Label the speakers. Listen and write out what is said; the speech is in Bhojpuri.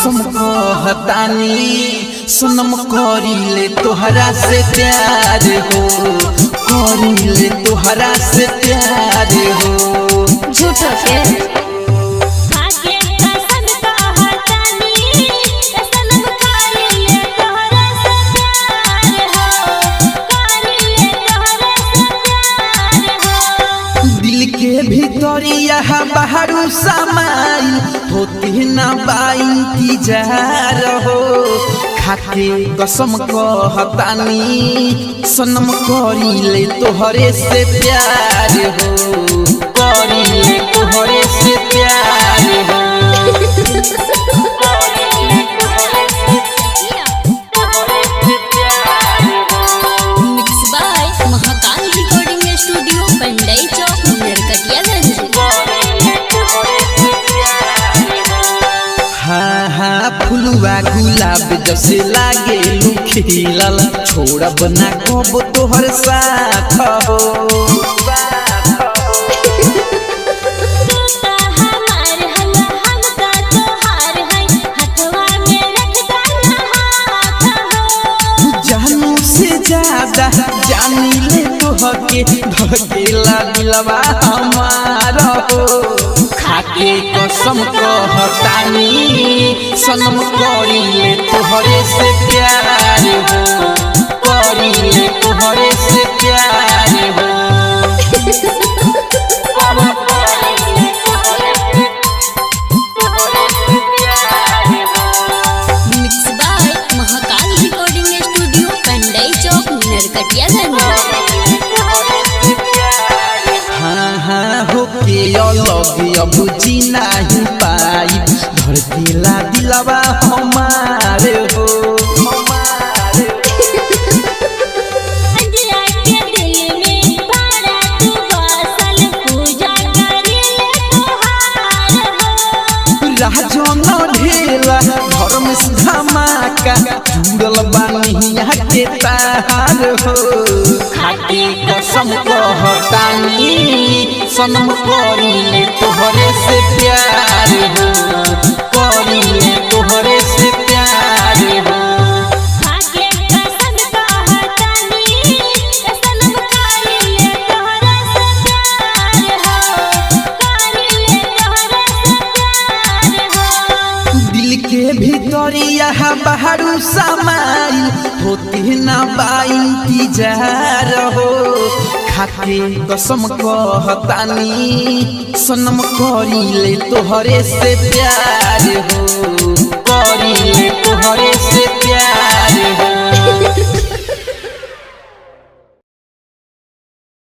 Speaker 1: कसम कहतानी सनम करीले तोहरा से प्यार हो, करीले तोहरा से प्यार हो।
Speaker 2: झूठो के
Speaker 1: भीतरिया बाहरु समाई होती ना इंतजार हो। खाके कसम कहतानी सनम करीले तोहरे से प्यार हो, करीले तोहरे से प्यार हो। फुलवा गुलाब जैसे लागे खिलल छोड़ब ना कब तोहर साथ हो। जानू से ज्यादा जानी ले तोहके धकेला दिलवा हमारा हो। खाके कसम कहतानी सनम करीले तोहरे से प्यार हो, करीले तोहरे से प्यार हो।
Speaker 2: Mix by Mahakal recording studio Pandai Chowk Narkatiaganj.
Speaker 1: अब जी नहीं पाई धर दिला दिलवा हमारे हो। राजन ढेला धर्म धमाका जुड़ल बानिया के तार हो। खाके कसम कहतानी सनम करीले तोहरे से प्यार हो, करीले तोहरे से प्यार हो।
Speaker 2: खाके कसम कहतानी सनम करीले तोहरे से प्यार हो, करीले तोहरे से प्यार हो।
Speaker 1: दिल के भीतरिया बाहरु समाई होती ना इंतजार हो। खाके कसम कहतानी सनम करीले तोहरे से प्यार हो।